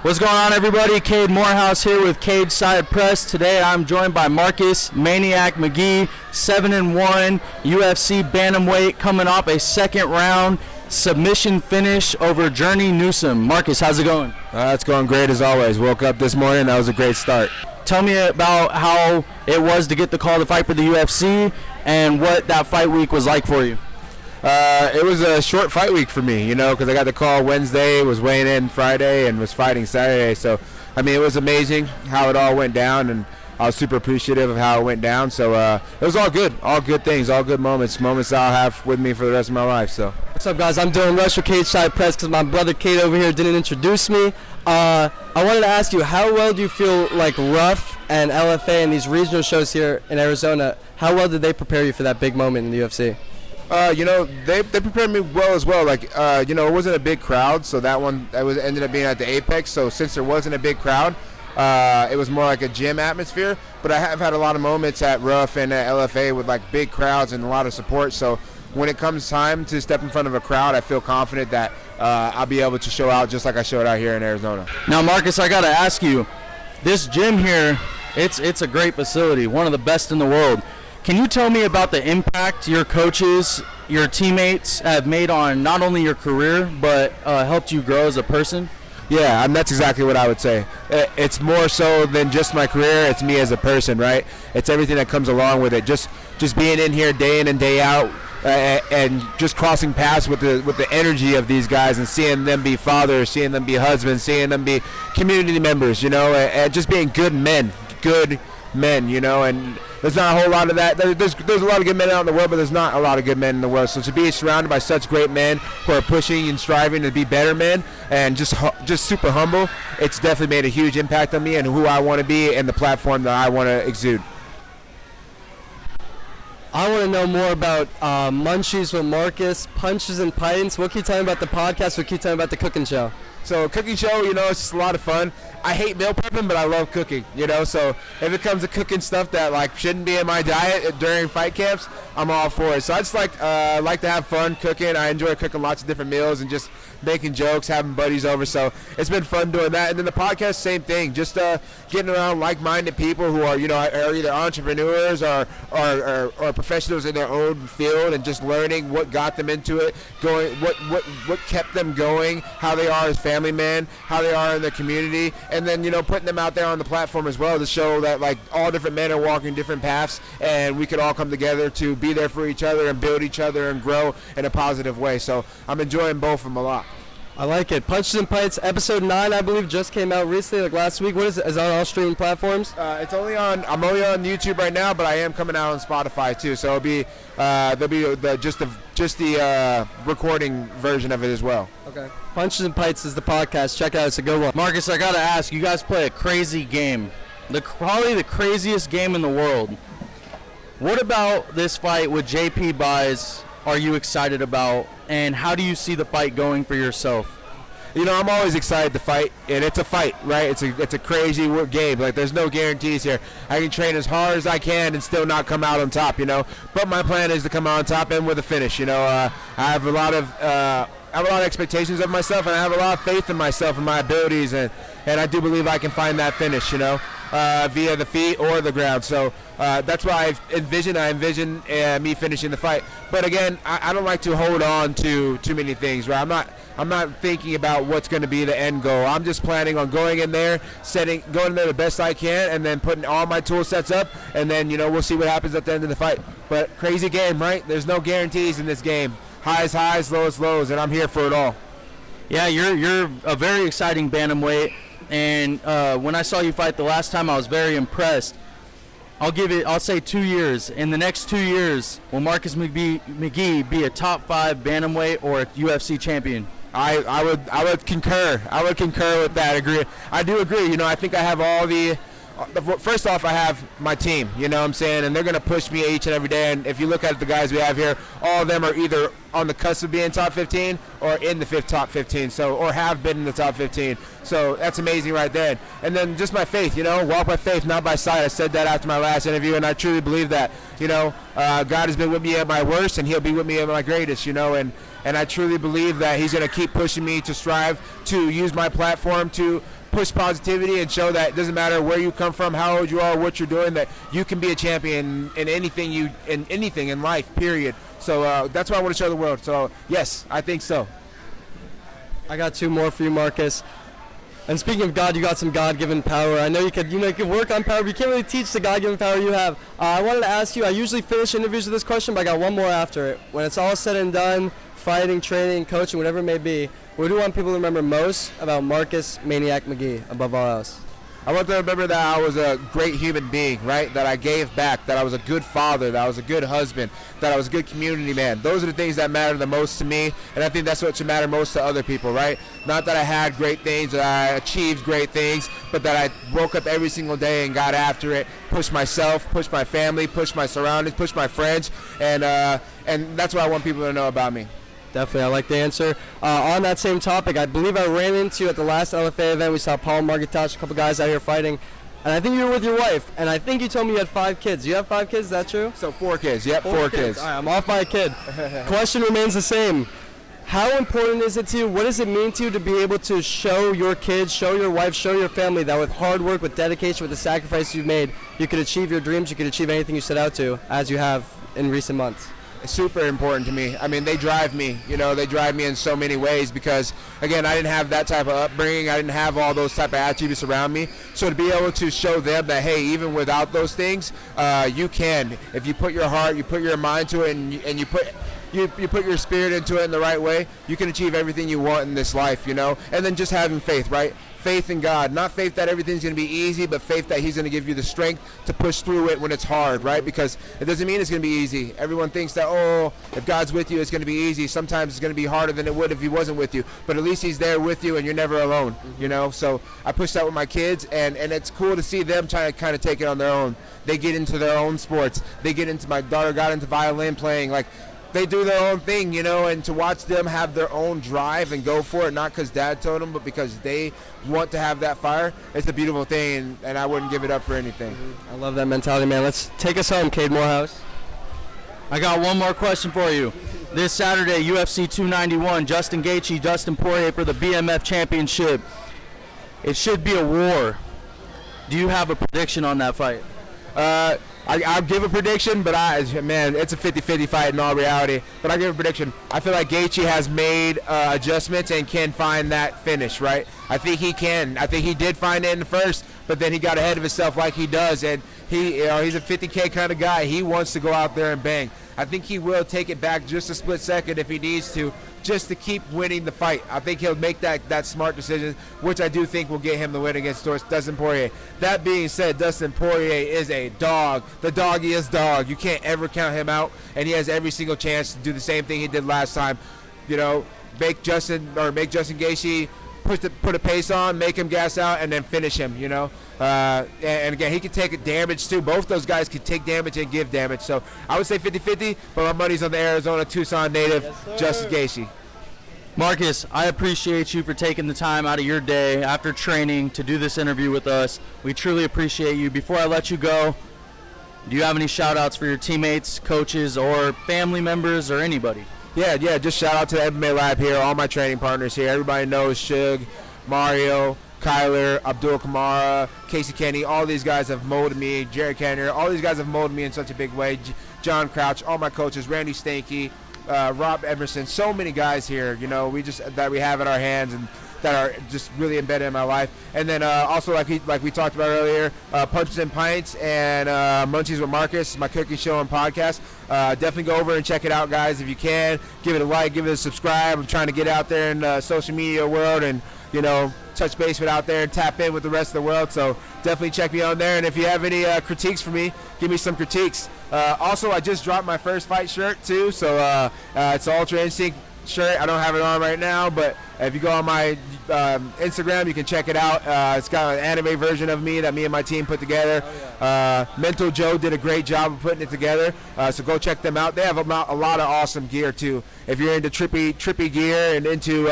What's going on, everybody? Cade Morehouse here with Cade Side Press. Today I'm joined by Marcus Maniac McGhee, 7-1 UFC bantamweight, coming off a second round submission finish over Journey Newson. Marcus, how's it going? It's going great as always. Woke up this morning, that was a great start. Tell me about how it was to get the call to fight for the UFC and what that fight week was like for you. It was a short fight week for me, because I got the call Wednesday, was weighing in Friday, and was fighting Saturday. So, it was amazing how it all went down, and I was super appreciative of how it went down. So it was all good things, all good moments I'll have with me for the rest of my life. So. What's up, guys? I'm doing Rush with Cade Side Press because my brother Cade over here didn't introduce me. I wanted to ask you, how well do you feel like Ruff and LFA and these regional shows here in Arizona, how well did they prepare you for that big moment in the UFC? They prepared me well as well. It wasn't a big crowd, so that ended up being at the Apex. So since there wasn't a big crowd, it was more like a gym atmosphere. But I have had a lot of moments at Ruff and at LFA with big crowds and a lot of support. So when it comes time to step in front of a crowd, I feel confident that I'll be able to show out just like I showed out here in Arizona. Now, Marcus, I got to ask you, this gym here, it's a great facility, one of the best in the world. Can you tell me about the impact your coaches, your teammates have made on not only your career, but helped you grow as a person? Yeah, that's exactly what I would say. It's more so than just my career, it's me as a person, right? It's everything that comes along with it. Just being in here day in and day out, and just crossing paths with the energy of these guys and seeing them be fathers, seeing them be husbands, seeing them be community members, and just being good men, and there's not a whole lot of that. There's a lot of good men out in the world, but there's not a lot of good men in the world. So to be surrounded by such great men who are pushing and striving to be better men and just super humble, it's definitely made a huge impact on me and who I want to be and the platform that I want to exude. I want to know more about Munchies with Marcus, Punches and Pints. What can you tell me about the podcast? What can you tell me about the cooking show? So cooking show, it's just a lot of fun. I hate meal prepping, but I love cooking, So if it comes to cooking stuff that shouldn't be in my diet during fight camps, I'm all for it. So I just like to have fun cooking. I enjoy cooking lots of different meals and just making jokes, having buddies over. So it's been fun doing that. And then the podcast, same thing. Just getting around like-minded people who are either entrepreneurs or professionals in their own field, and just learning what got them into it, what kept them going, how they are as family men, how they are in the community, and then putting them out there on the platform as well to show that all different men are walking different paths, and we could all come together to be there for each other and build each other and grow in a positive way. So I'm enjoying both of them a lot. I like it. Punches and Pints, episode 9, I believe, just came out recently, last week. What is it? Is it on all streaming platforms? I'm only on YouTube right now, but I am coming out on Spotify too. So there'll be just the recording version of it as well. Okay. Punches and Pints is the podcast. Check it out. It's a good one. Marcus, I got to ask, you guys play a crazy game. Probably the craziest game in the world. What about this fight with JP Buys are you excited about, and how do you see the fight going for yourself? I'm always excited to fight, and it's a fight, right? It's a crazy game. There's no guarantees here. I can train as hard as I can and still not come out on top, But my plan is to come out on top and with a finish, I have a lot of expectations of myself, and I have a lot of faith in myself and my abilities, and I do believe I can find that finish, via the feet or the ground. So that's what I envision me finishing the fight. But again, I don't like to hold on to too many things, right? I'm not thinking about what's going to be the end goal. I'm just planning on going in there, going in there the best I can, and then putting all my tool sets up, and then we'll see what happens at the end of the fight. But crazy game, right? There's no guarantees in this game. Highs, lows, and I'm here for it all. Yeah, you're a very exciting bantamweight, and when I saw you fight the last time, I was very impressed. I'll say 2 years. In the next 2 years, will Marcus McGhee be a top 5 bantamweight or a UFC champion? I would concur. I would concur with that. I do agree. I think I have all the. First off, I have my team, what I'm saying, and they're going to push me each and every day. And if you look at the guys we have here, all of them are either on the cusp of being top 15 or in the top 15, or have been in the top 15. So that's amazing right there. And then just my faith, walk by faith, not by sight. I said that after my last interview, and I truly believe that. God has been with me at my worst, and he'll be with me at my greatest, and I truly believe that he's going to keep pushing me to strive to use my platform to push positivity and show that it doesn't matter where you come from, how old you are, what you're doing, that you can be a champion in anything in life, period. So that's what I want to show the world. So yes, I think so. I got 2 more for you, Marcus. And speaking of God, you got some God-given power. I know you could work on power, but you can't really teach the God-given power you have. I wanted to ask you, I usually finish interviews with this question, but I got one more after it. When it's all said and done, fighting, training, coaching, whatever it may be, what do you want people to remember most about Marcus Maniac McGhee above all else? I want them to remember that I was a great human being, right? That I gave back, that I was a good father, that I was a good husband, that I was a good community man. Those are the things that matter the most to me, and I think that's what should matter most to other people, right? Not that I had great things or I achieved great things, but that I woke up every single day and got after it, pushed myself, pushed my family, pushed my surroundings, pushed my friends, and that's what I want people to know about me. Definitely, I like the answer. On that same topic, I believe I ran into you at the last LFA event. We saw Paul Margitash, a couple guys out here fighting, and I think you were with your wife, and I think you told me you had 5 kids. Do you have 5 kids? Is that true? So 4 kids, yep, 4 kids. All right, I'm off by a kid. Question remains the same. How important is it to you? What does it mean to you to be able to show your kids, show your wife, show your family that with hard work, with dedication, with the sacrifices you've made, you could achieve your dreams, you could achieve anything you set out to, as you have in recent months? It's super important to me. I mean, they drive me, they drive me in so many ways because, again, I didn't have that type of upbringing. I didn't have all those type of attributes around me. So to be able to show them that, hey, even without those things, you can. If you put your heart, you put your mind to it, and you put your spirit into it in the right way, you can achieve everything you want in this life, And then just having faith, right? Faith in God. Not faith that everything's going to be easy, but faith that he's going to give you the strength to push through it when it's hard, right? Because it doesn't mean it's going to be easy. Everyone thinks that, if God's with you, it's going to be easy. Sometimes it's going to be harder than it would if he wasn't with you. But at least he's there with you and you're never alone, So I push that with my kids, and it's cool to see them trying to kind of take it on their own. They get into their own sports. My daughter got into violin playing, they do their own thing, and to watch them have their own drive and go for it, not because dad told them, but because they want to have that fire, it's a beautiful thing, and I wouldn't give it up for anything. I love that mentality, man. Let's take us home, Cade Morehouse. I got one more question for you. This Saturday, UFC 291, Justin Gaethje, Dustin Poirier for the BMF Championship. It should be a war. Do you have a prediction on that fight? I'll give a prediction, but it's a 50-50 fight in all reality. But I'll give a prediction. I feel like Gaethje has made adjustments and can find that finish, right? I think he can. I think he did find it in the first, but then he got ahead of himself like he does, and he's a 50K kind of guy. He wants to go out there and bang. I think he will take it back just a split second if he needs to, just to keep winning the fight. I think he'll make that smart decision, which I do think will get him the win against Dustin Poirier. That being said, Dustin Poirier is a dog. The doggiest dog. You can't ever count him out, and he has every single chance to do the same thing he did last time. Make Justin Gaethje put a pace on, make him gas out, and then finish him, and again, he can take damage too. Both those guys can take damage and give damage. So I would say 50-50, but my money's on the Arizona Tucson native, Justin Gaethje. Marcus, I appreciate you for taking the time out of your day after training to do this interview with us. We truly appreciate you. Before I let you go, do you have any shout-outs for your teammates, coaches, or family members, or anybody? Yeah, just shout out to the MMA Lab here, all my training partners here. Everybody knows Suge, Mario, Kyler, Abdul Kamara, Casey Kenny. All these guys have molded me. Jared Kenner. All these guys have molded me in such a big way. John Crouch, all my coaches, Randy Stanky, Rob Emerson. So many guys here, that we have in our hands and that are just really embedded in my life. And then also, like we talked about earlier, Punches and Pints and Munchies with Marcus, my cooking show and podcast. Definitely go over and check it out, guys, if you can. Give it a like, give it a subscribe. I'm trying to get out there in the social media world and, touch base with out there and tap in with the rest of the world. So definitely check me on there. And if you have any critiques for me, give me some critiques. Also, I just dropped my first fight shirt, too. So it's an Ultra Instinct shirt. I don't have it on right now, but if you go on my Instagram, you can check it out. It's got an anime version of me that me and my team put together. Mental Joe did a great job of putting it together, so go check them out. They have a lot of awesome gear too. If you're into trippy gear and into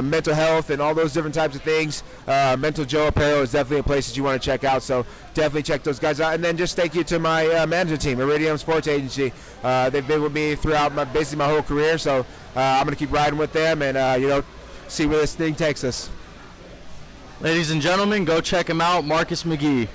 mental health and all those different types of things, Mental Joe Apparel is definitely a place that you want to check out. So definitely check those guys out. And then just thank you to my management team, Iridium Sports Agency. They've been with me throughout basically my whole career. So I'm going to keep riding with them and see where this thing takes us. Ladies and gentlemen, go check him out, Marcus McGhee.